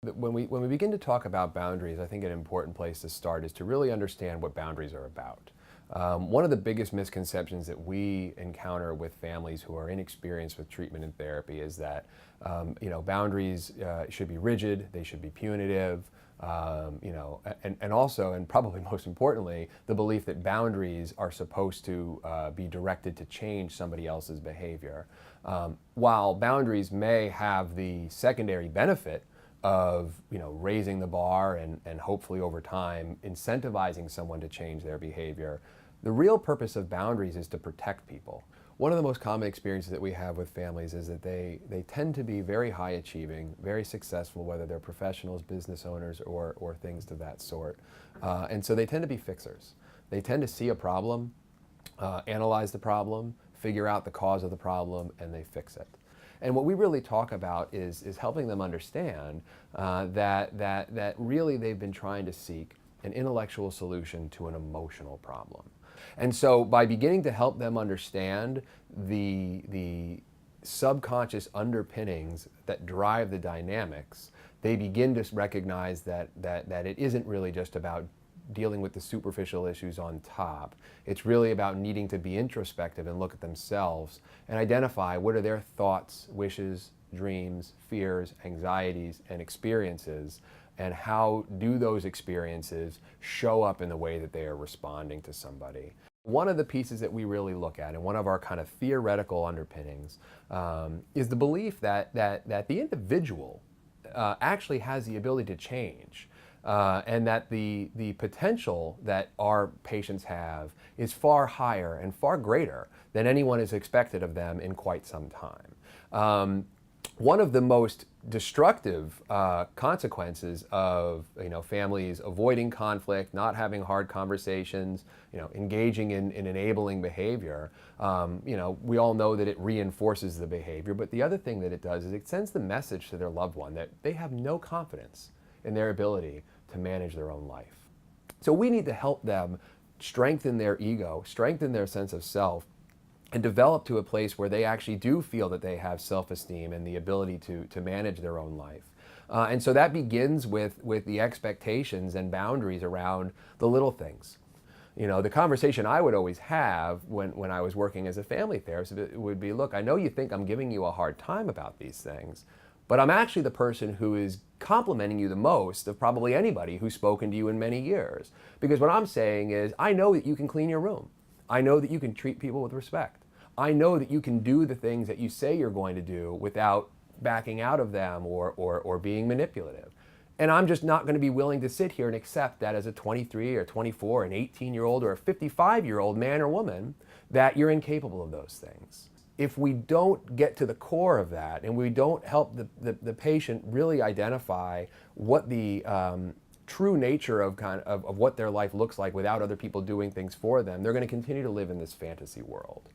When we begin to talk about boundaries, I think an important place to start is to really understand what boundaries are about. One of the biggest misconceptions that we encounter with families who are inexperienced with treatment and therapy is that boundaries should be rigid, they should be punitive, and also, and probably most importantly, the belief that boundaries are supposed to be directed to change somebody else's behavior. While boundaries may have the secondary benefit of raising the bar and hopefully over time incentivizing someone to change their behavior, the real purpose of boundaries is to protect people. One of the most common experiences that we have with families is that they tend to be very high achieving, very successful, whether they're professionals, business owners, or things of that sort. And so they tend to be fixers. They tend to see a problem, analyze the problem, figure out the cause of the problem, and they fix it. And what we really talk about is helping them understand that really they've been trying to seek an intellectual solution to an emotional problem. And so by beginning to help them understand the subconscious underpinnings that drive the dynamics, they begin to recognize that it isn't really just about dealing with the superficial issues on top. It's really about needing to be introspective and look at themselves and identify what are their thoughts, wishes, dreams, fears, anxieties, and experiences, and how do those experiences show up in the way that they are responding to somebody. One of the pieces that we really look at, and one of our kind of theoretical underpinnings, is the belief that the individual actually has the ability to change. And that the potential that our patients have is far higher and far greater than anyone has expected of them in quite some time. One of the most destructive consequences of families avoiding conflict, not having hard conversations, engaging in enabling behavior, we all know that it reinforces the behavior, but the other thing that it does is it sends the message to their loved one that they have no confidence in their ability to manage their own life. So we need to help them strengthen their ego, strengthen their sense of self, and develop to a place where they actually do feel that they have self-esteem and the ability to manage their own life. And so that begins with the expectations and boundaries around the little things. The conversation I would always have when I was working as a family therapist would be, look, I know you think I'm giving you a hard time about these things, but I'm actually the person who is complimenting you the most of probably anybody who's spoken to you in many years. Because what I'm saying is, I know that you can clean your room. I know that you can treat people with respect. I know that you can do the things that you say you're going to do without backing out of them or being manipulative. And I'm just not going to be willing to sit here and accept that as a 23 or 24, an 18-year-old or a 55-year-old man or woman, that you're incapable of those things. If we don't get to the core of that and we don't help the patient really identify what the true nature of what their life looks like without other people doing things for them, they're going to continue to live in this fantasy world.